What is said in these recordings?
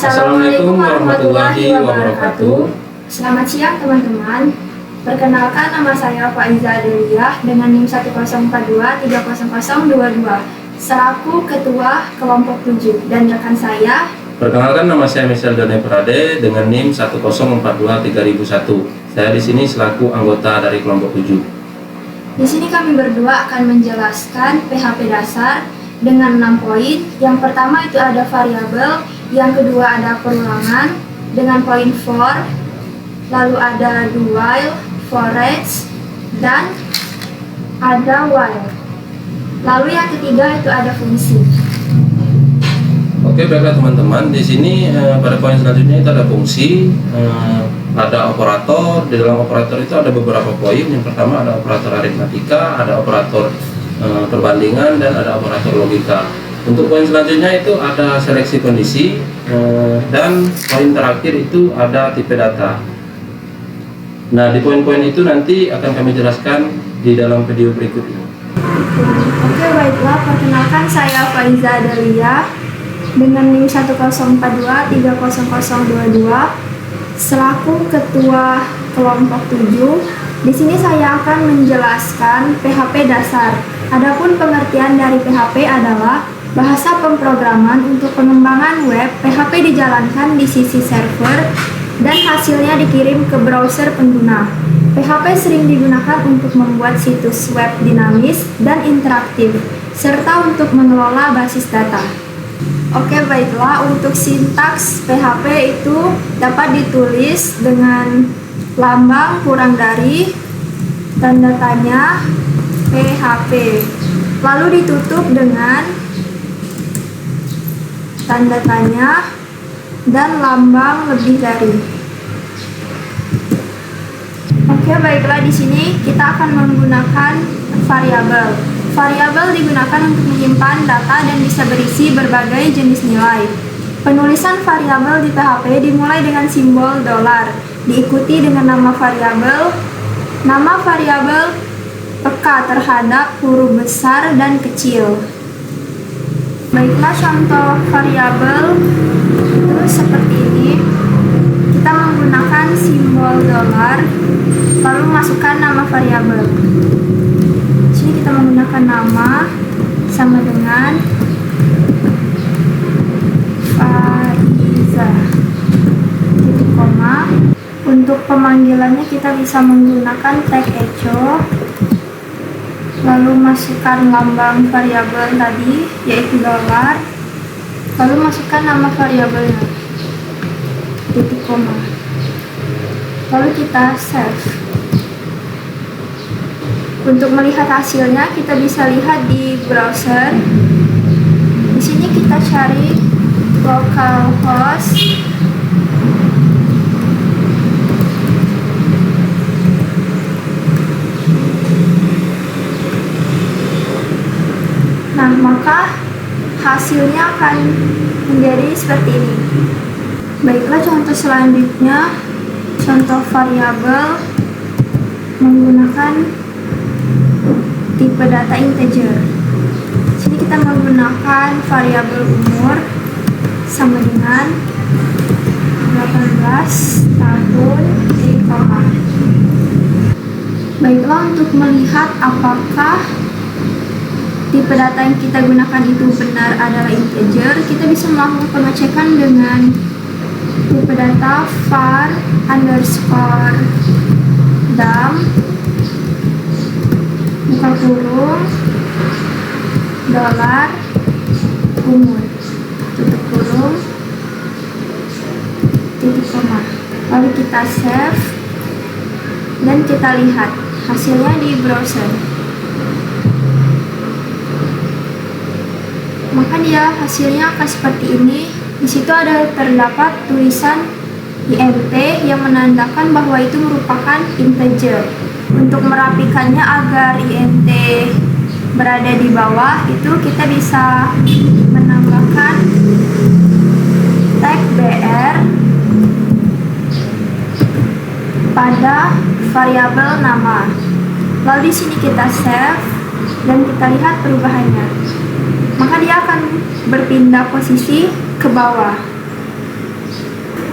Assalamualaikum warahmatullahi wabarakatuh. Selamat siang teman-teman. Perkenalkan, nama saya Faiza Adeliyah dengan NIM 104230022 selaku Ketua Kelompok 7, dan rekan saya. Perkenalkan, nama saya Michelle Done Prade dengan NIM 10423.001. Saya di sini selaku anggota dari kelompok 7. Di sini kami berdua akan menjelaskan PHP dasar dengan 6 poin. Yang pertama itu ada variabel, yang kedua ada perulangan dengan poin for, lalu ada do while, for each, dan ada while. Lalu yang ketiga itu ada fungsi. Oke, baiklah teman-teman. Di sini pada poin selanjutnya itu ada fungsi, ada operator. Di dalam operator itu ada beberapa poin. Yang pertama ada operator aritmatika, ada operator perbandingan, dan ada operator logika. Untuk poin selanjutnya itu ada seleksi kondisi, dan poin terakhir itu ada tipe data. Nah, di poin-poin itu nanti akan kami jelaskan di dalam video berikut ini. Oke, baiklah, perkenalkan saya Faiza Adeliyah dengan NIM 104230022 selaku Ketua Kelompok 7. Di sini saya akan menjelaskan PHP dasar. Adapun pengertian dari PHP adalah bahasa pemrograman untuk pengembangan web. PHP dijalankan di sisi server dan hasilnya dikirim ke browser pengguna. PHP sering digunakan untuk membuat situs web dinamis dan interaktif, serta untuk mengelola basis data. Oke, baiklah, untuk sintaks PHP itu dapat ditulis dengan lambang kurang dari tanda tanya PHP, lalu ditutup dengan tanda tanya dan lambang lebih dari. Oke, baiklah, di sini kita akan menggunakan variabel. Variabel digunakan untuk menyimpan data dan bisa berisi berbagai jenis nilai. Penulisan variabel di PHP dimulai dengan simbol $, diikuti dengan nama variabel. Nama variabel peka terhadap huruf besar dan kecil. Baiklah, contoh variabel itu seperti ini. Kita menggunakan simbol $, lalu masukkan nama variabel. Di sini kita menggunakan nama sama dengan Faiza, titik koma. Untuk pemanggilannya kita bisa menggunakan tag echo, lalu masukkan lambang variabel tadi yaitu $, lalu masukkan nama variabelnya, titik koma, lalu kita save. Untuk melihat hasilnya kita bisa lihat di browser. Di sini kita cari localhost, nah maka hasilnya akan menjadi seperti ini. Baiklah, contoh selanjutnya, contoh variabel menggunakan tipe data integer. Sini kita menggunakan variabel umur sama dengan 18 tahun, titik koma. Baiklah, untuk melihat apakah tipe data yang kita gunakan itu benar adalah integer, kita bisa melakukan pengecekan dengan tipe data var _dam buka kurung $, umur, tutup kurung, titik koma. Lalu kita save dan kita lihat hasilnya di browser. Maka dia hasilnya akan seperti ini. Di situ terdapat tulisan INT yang menandakan bahwa itu merupakan integer. Untuk merapikannya agar INT berada di bawah, itu kita bisa menambahkan tag BR pada variabel nama. Lalu di sini kita save dan kita lihat perubahannya. Maka dia akan berpindah posisi ke bawah.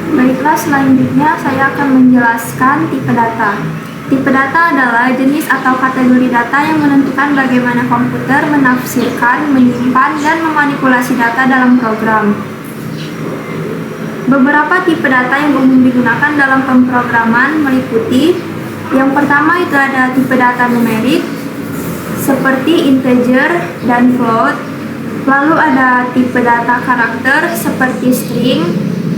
Baiklah, selanjutnya saya akan menjelaskan tipe data. Tipe data adalah jenis atau kategori data yang menentukan bagaimana komputer menafsirkan, menyimpan, dan memanipulasi data dalam program. Beberapa tipe data yang umum digunakan dalam pemrograman meliputi: yang pertama itu ada tipe data numerik, seperti integer dan float. Lalu ada tipe data karakter, seperti string.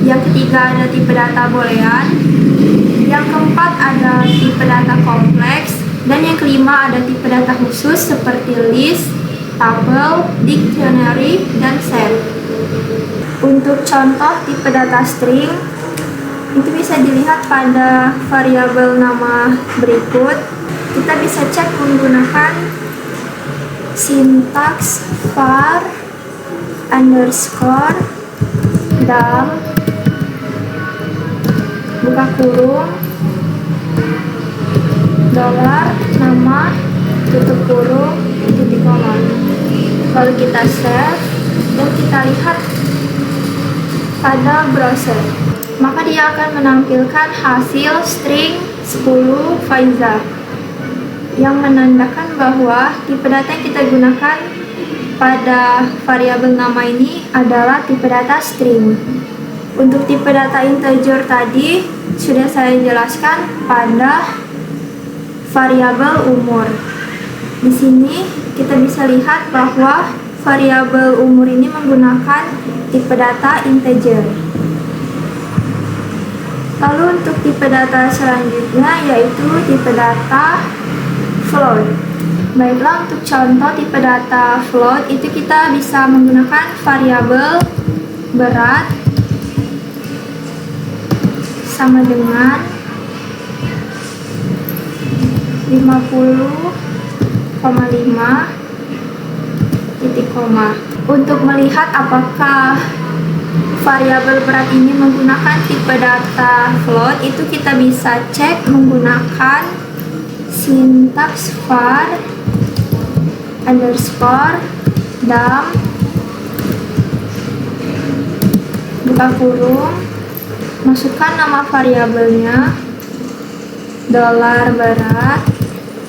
Yang ketiga ada tipe data boolean. Yang keempat ada tipe data kompleks. Dan yang kelima ada tipe data khusus, seperti list, tuple, dictionary, dan set. Untuk contoh tipe data string, itu bisa dilihat pada variabel nama berikut. Kita bisa cek menggunakan sintaks var underscore dal buka kurung dolar nama tutup kurung titik koma. Lalu kita save dan kita lihat pada browser, maka dia akan menampilkan hasil string 10 Faiza yang menandakan bahwa tipe data yang kita gunakan pada variabel nama ini adalah tipe data string. Untuk tipe data integer tadi sudah saya jelaskan pada variabel umur. Di sini kita bisa lihat bahwa variabel umur ini menggunakan tipe data integer. Lalu untuk tipe data selanjutnya yaitu tipe data float. Baiklah, untuk contoh tipe data float itu kita bisa menggunakan variabel berat sama dengan 50,5 titik koma. Untuk melihat apakah variabel berat ini menggunakan tipe data float, itu kita bisa cek menggunakan sintaks var underscore dam buka kurung, masukkan nama variabelnya dolar berat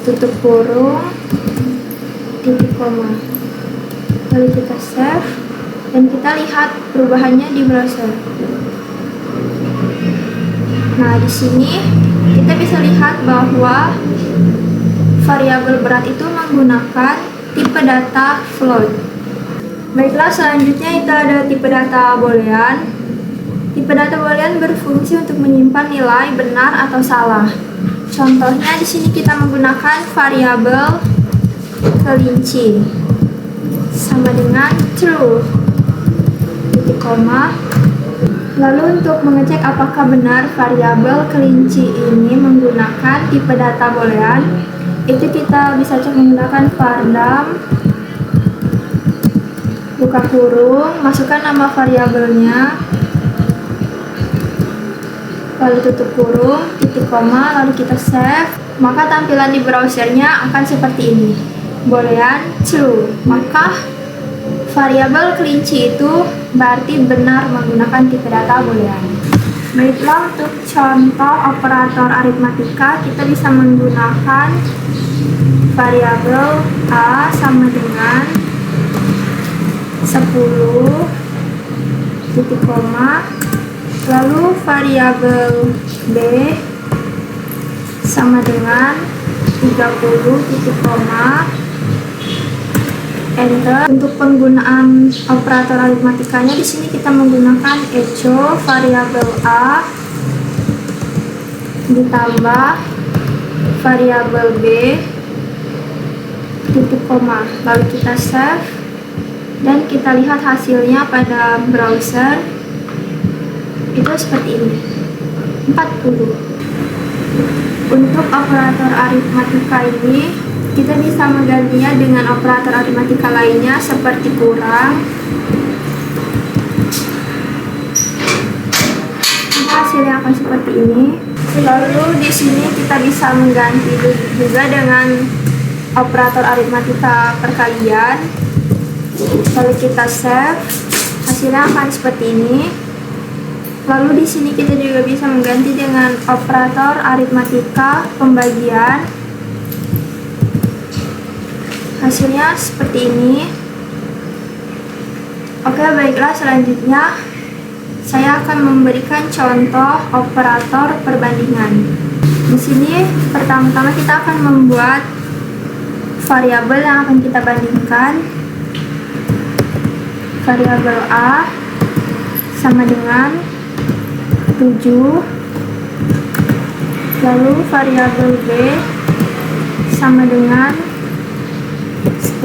tutup kurung titik koma. Lalu kita save dan kita lihat perubahannya di browser. Nah, di sini kita bisa lihat bahwa variabel berat itu menggunakan tipe data float. Baiklah, selanjutnya itu ada tipe data boolean. Tipe data boolean berfungsi untuk menyimpan nilai benar atau salah. Contohnya di sini kita menggunakan variabel kelinci sama dengan true titik koma. Lalu untuk mengecek apakah benar variabel kelinci ini menggunakan tipe data boolean, itu kita bisa cek menggunakan var dam buka kurung, masukkan nama variabelnya, lalu tutup kurung, titik koma, lalu kita save. Maka tampilan di browsernya akan seperti ini, boolean true. Maka variabel kelinci itu berarti benar menggunakan tipe data boolean. Baiklah, untuk contoh operator aritmatika kita bisa menggunakan variabel A sama dengan 10 titik koma, lalu variabel B sama dengan 30 titik koma, enter. Untuk penggunaan operator aritmatikanya di sini kita menggunakan echo variabel A ditambah variabel B titik koma, lalu kita save dan kita lihat hasilnya pada browser. Itu seperti ini, 40. Untuk operator aritmatika ini kita bisa menggantinya dengan operator aritmatika lainnya seperti kurang. Hasilnya akan seperti ini. Lalu di sini kita bisa mengganti juga dengan operator aritmatika perkalian. Lalu kita save, hasilnya akan seperti ini. Lalu di sini kita juga bisa mengganti dengan operator aritmatika pembagian. Hasilnya seperti ini. Oke, baiklah, selanjutnya saya akan memberikan contoh operator perbandingan. Di sini pertama-tama kita akan membuat variabel yang akan kita bandingkan. Variabel A sama dengan 7, lalu variabel B sama dengan 10.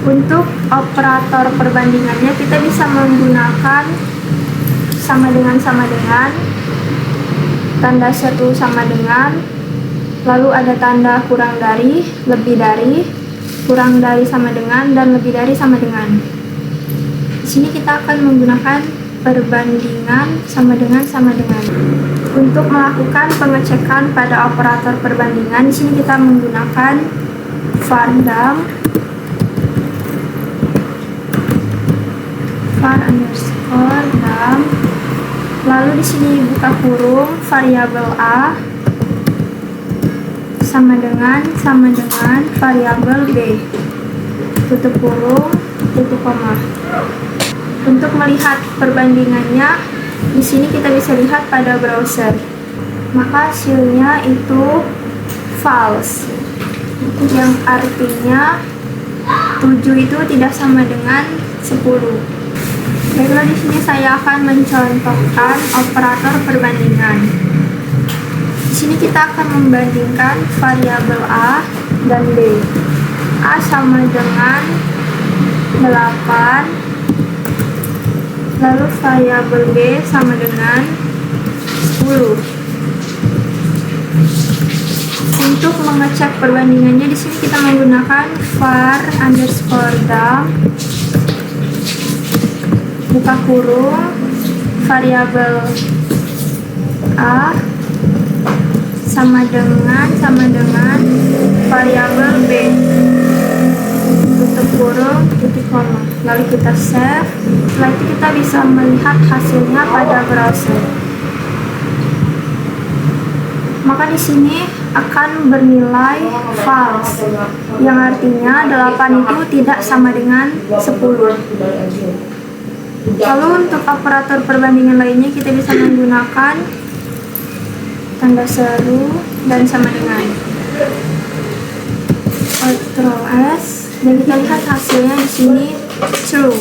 Untuk operator perbandingannya kita bisa menggunakan sama dengan, tanda seru sama dengan, lalu ada tanda kurang dari, lebih dari, kurang dari sama dengan, dan lebih dari sama dengan. Di sini kita akan menggunakan perbandingan sama dengan. Untuk melakukan pengecekan pada operator perbandingan, di sini kita menggunakan var dam lalu di sini buka kurung variabel A sama dengan variabel B, tutup kurung, tutup koma. Untuk melihat perbandingannya, di sini kita bisa lihat pada browser. Maka hasilnya itu false, yang artinya 7 itu tidak sama dengan 10. Baiklah, di sini saya akan mencontohkan operator perbandingan. Di sini kita akan membandingkan variabel A dan B. A sama dengan 8, lalu variabel B sama dengan 10. Untuk mengecek perbandingannya, di sini kita menggunakan var_dam buka kurung variabel A sama dengan variabel B, tutup kurung, tutup koma. Lalu kita save. Setelah itu kita bisa melihat hasilnya pada browser. Maka di sini akan bernilai false, yang artinya 8 itu tidak sama dengan 10. Lalu untuk operator perbandingan lainnya kita bisa menggunakan tanda seru dan sama dengan, Ctrl S, dan kita lihat hasilnya di sini true,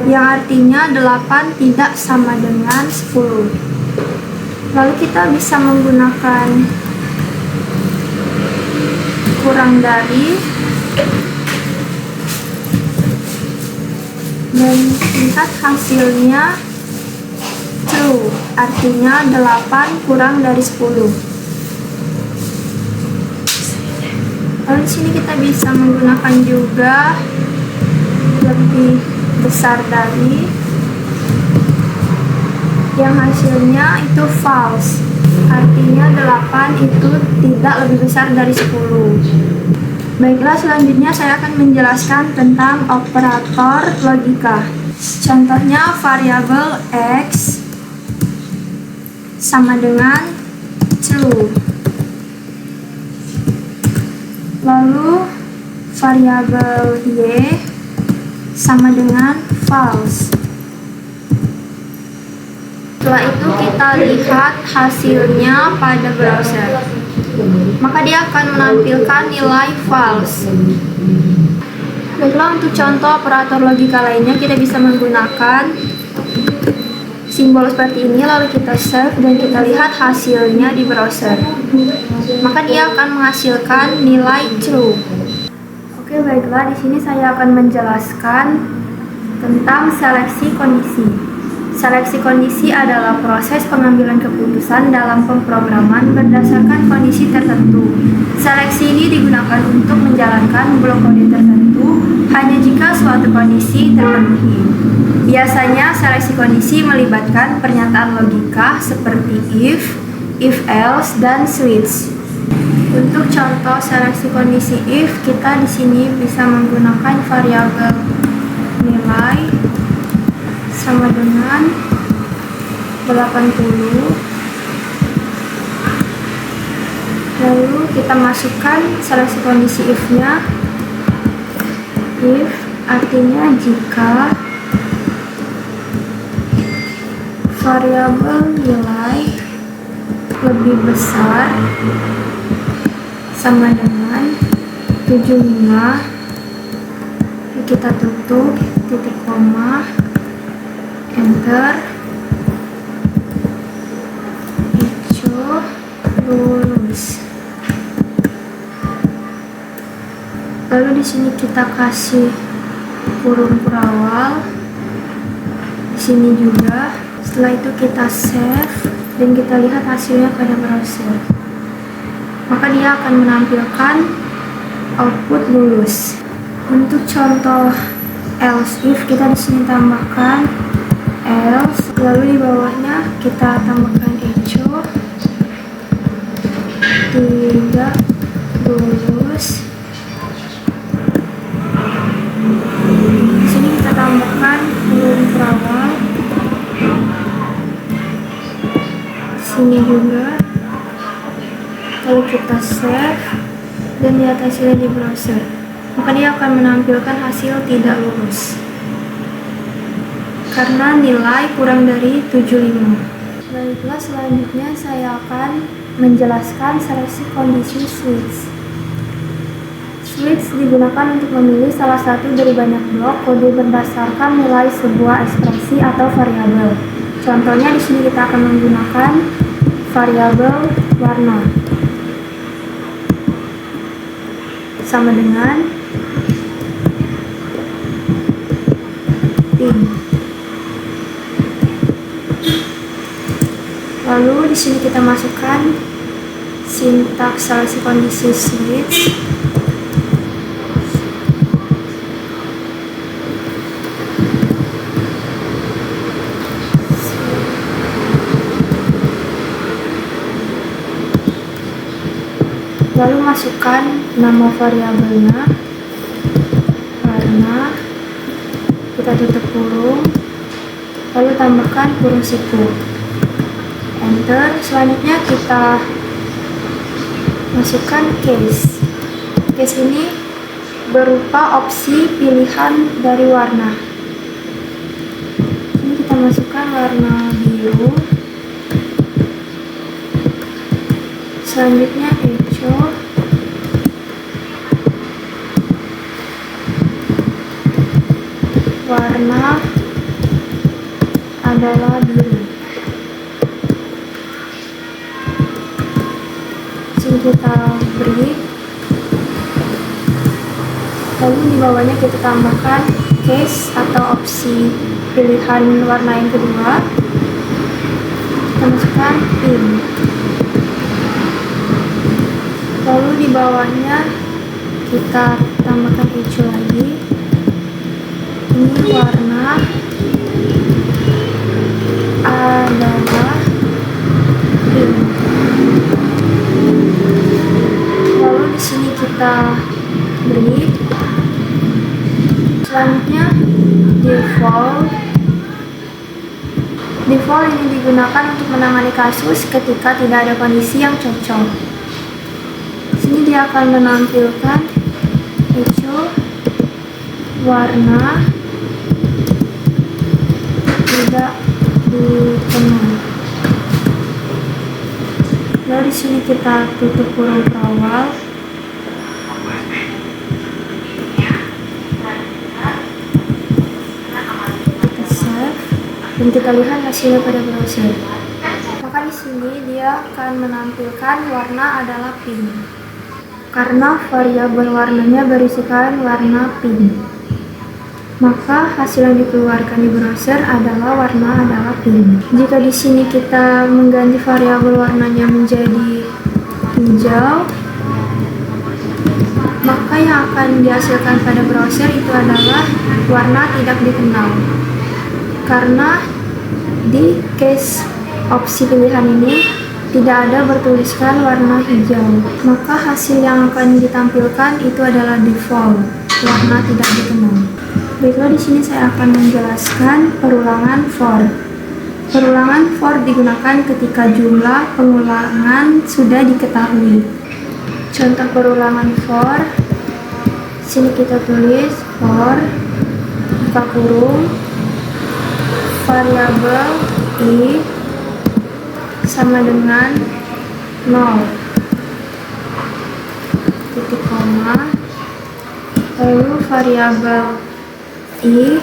yang artinya 8 tidak sama dengan 10. Lalu kita bisa menggunakan kurang dari dan lihat hasilnya true, artinya 8 kurang dari 10. Lalu di sini kita bisa menggunakan juga lebih besar dari, yang hasilnya itu false, artinya 8 itu tidak lebih besar dari 10. Baiklah, selanjutnya saya akan menjelaskan tentang operator logika. Contohnya variabel X sama dengan true, lalu variabel Y sama dengan false. Setelah itu kita lihat hasilnya pada browser, maka dia akan menampilkan nilai false. Baiklah, untuk contoh operator logika lainnya kita bisa menggunakan simbol seperti ini, lalu kita save dan kita lihat hasilnya di browser. Maka dia akan menghasilkan nilai true. Oke, baiklah, di sini saya akan menjelaskan tentang seleksi kondisi. Seleksi kondisi adalah proses pengambilan keputusan dalam pemrograman berdasarkan kondisi tertentu. Seleksi ini digunakan untuk menjalankan blok kode tertentu hanya jika suatu kondisi terpenuhi. Biasanya seleksi kondisi melibatkan pernyataan logika seperti if else, dan switch. Untuk contoh seleksi kondisi if, kita di sini bisa menggunakan variabel nilai sama dengan 80. Lalu kita masukkan seleksi kondisi if-nya. If artinya jika variabel nilai lebih besar sama dengan 75, kita tutup, titik koma, enter, echo lulus. Lalu di sini kita kasih kurung perawal, di sini juga. Setelah itu kita save dan kita lihat hasilnya pada browser. Maka dia akan menampilkan output lulus. Untuk contoh else if, kita di sini tambahkan else, lalu di bawahnya kita tambahkan echo, tidak lulus. Di sini kita tambahkan kurung perawal, sini juga. Lalu kita save dan lihat hasilnya di browser, maka dia akan menampilkan hasil tidak lulus karena nilai kurang dari 75. Baiklah, selanjutnya saya akan menjelaskan seleksi kondisi switch. Switch digunakan untuk memilih salah satu dari banyak blok kode berdasarkan nilai sebuah ekspresi atau variabel. Contohnya di sini kita akan menggunakan variabel warna sama dengan pink. Lalu di sini kita masukkan sintaks seleksi kondisi switch. Lalu masukkan nama variabelnya, warna, kita tutup kurung, lalu tambahkan kurung siku, enter. Selanjutnya kita masukkan case. Case ini berupa opsi pilihan dari warna. Ini kita masukkan warna biru. Selanjutnya echo, warna adalah biru. Sini kita beri, lalu di bawahnya kita tambahkan case atau opsi pilihan warna yang kedua. Kita masukkan pink. Lalu di bawahnya kita tambahkan echo lagi. Ini warna adalah pink. Lalu di sini kita beri. Selanjutnya default. Default ini digunakan untuk menangani kasus ketika tidak ada kondisi yang cocok. Ini dia akan menampilkan echo warna tidak dipenuhi. Lalu di sini kita tutup kurung perawal. Kita save dan kita lihat hasilnya pada browser. Maka di sini dia akan menampilkan warna adalah pink karena variabel warnanya berisikan warna pink. Maka hasil yang dikeluarkan di browser adalah warna adalah pink. Jika di sini kita mengganti variabel warnanya menjadi hijau, maka yang akan dihasilkan pada browser itu adalah warna tidak dikenal. Karena di case opsi pilihan ini tidak ada bertuliskan warna hijau, maka hasil yang akan ditampilkan itu adalah default, warna tidak dikenal. Baiklah, di sini saya akan menjelaskan perulangan for. Perulangan for digunakan ketika jumlah pengulangan sudah diketahui. Contoh perulangan for, sini kita tulis for buka kurung variabel i sama dengan 0 titik koma, lalu variabel i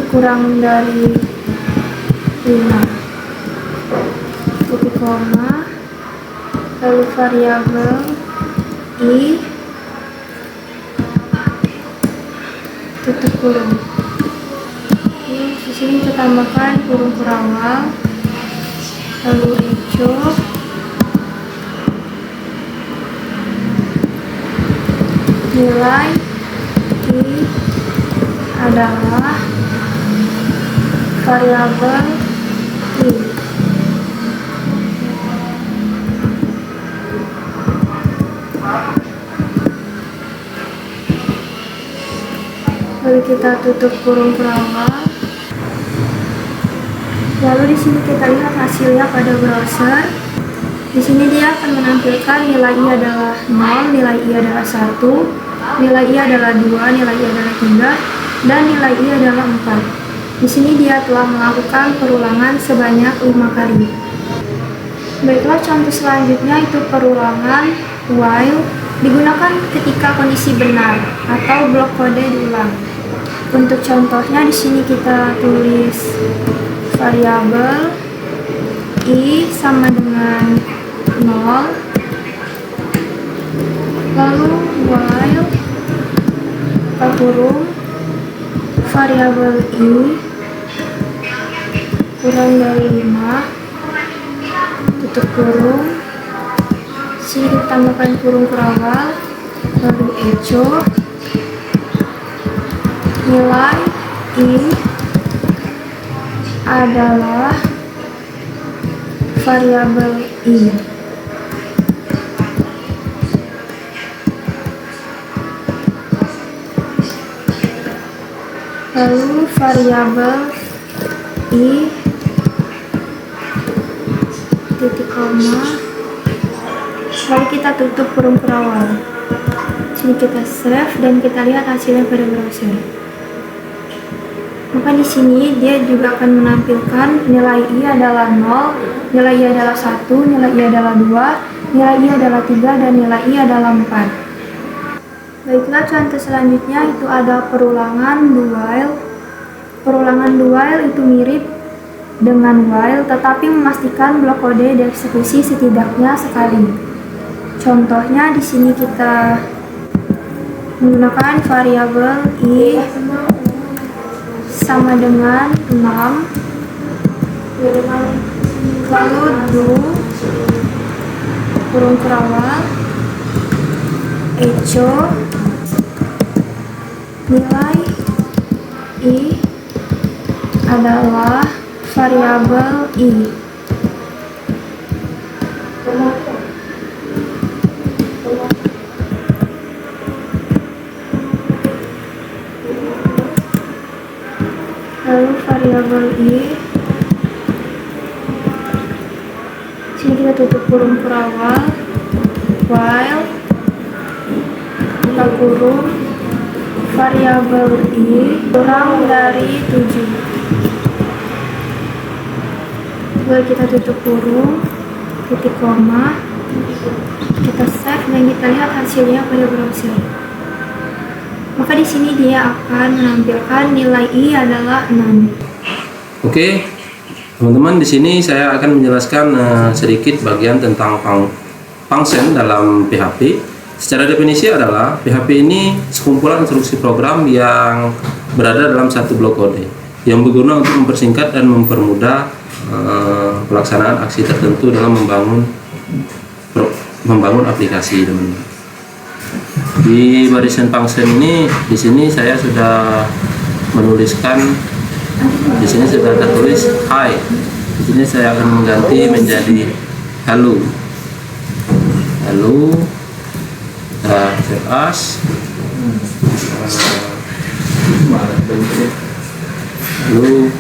kurang dari 5 titik koma, lalu variabel i tutup kurung. Di sini kita tambahkan kurung perawal, lalu echo nilai i adalah variabel i. Lalu kita tutup kurung perawal. Lalu di sini kita lihat hasilnya pada browser. Di sini dia akan menampilkan nilai i adalah 0, nilai i adalah 1, nilai i adalah 2, nilai i adalah 3, dan nilai i adalah 4. Di sini dia telah melakukan perulangan sebanyak 5 kali. Baiklah, contoh selanjutnya itu perulangan while digunakan ketika kondisi benar atau blok kode diulang. Untuk contohnya di sini kita tulis variabel i sama dengan 0, lalu while buka kurung variabel i kurang dari 5 tutup kurung, sini ditambahkan kurung perawal, lalu echo nilai i adalah variabel i. Lalu variabel i titik koma, lalu kita tutup kurung perawal. Sini kita save dan kita lihat hasilnya pada browser. Maka di sini dia juga akan menampilkan nilai i adalah 0, nilai i adalah 1, nilai i adalah 2, nilai i adalah 3, dan nilai i adalah 4. Baiklah, contoh selanjutnya itu ada perulangan do while. Perulangan do while itu mirip dengan while tetapi memastikan blok kode dieksekusi setidaknya sekali. Contohnya di sini kita menggunakan variabel i sama dengan 6, lalu do kurung perawal echo nilai i adalah variabel i. Lalu variabel i, sini kita tutup kurung perawal, while buka kurung variabel i kurang dari 7. Lalu kita tutup kurung titik koma, kita save dan kita lihat hasilnya pada browser. Maka di sini dia akan menampilkan nilai i adalah 6. Oke, teman-teman, di sini saya akan menjelaskan sedikit bagian tentang function dalam PHP. Secara definisi adalah PHP ini sekumpulan instruksi program yang berada dalam satu blok kode yang berguna untuk mempersingkat dan mempermudah pelaksanaan aksi tertentu dalam membangun aplikasi, teman-teman. Di barisan function ini, di sini saya sudah menuliskan, di sini sudah tertulis hi. sini saya akan mengganti menjadi halo. Halo. Nah, save as. Halo.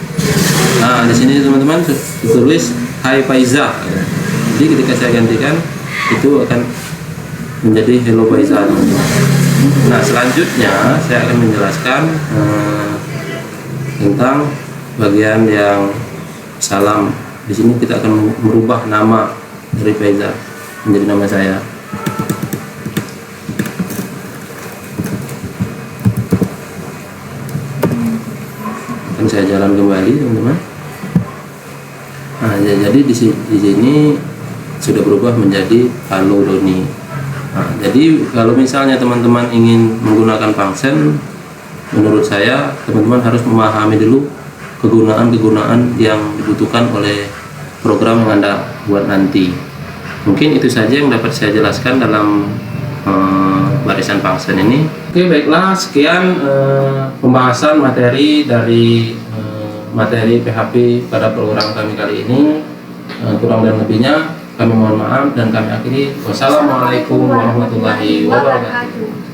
Nah, di sini teman-teman tulis Hai Faiza. Jadi ketika saya gantikan itu akan menjadi Hello Faiza. Nah, selanjutnya saya akan menjelaskan tentang bagian yang salam. Di sini kita akan merubah nama dari Faiza menjadi nama saya. Akan saya jalan kembali, teman-teman. Nah, jadi di sini sudah berubah menjadi Halo Doni. Nah, jadi kalau misalnya teman-teman ingin menggunakan function, menurut saya teman-teman harus memahami dulu kegunaan-kegunaan yang dibutuhkan oleh program yang Anda buat nanti. Mungkin itu saja yang dapat saya jelaskan dalam barisan function ini. Oke, baiklah, sekian pembahasan materi dari materi PHP pada program kami kali ini. Kurang dan lebihnya kami mohon maaf dan kami akhiri. Wassalamualaikum warahmatullahi wabarakatuh.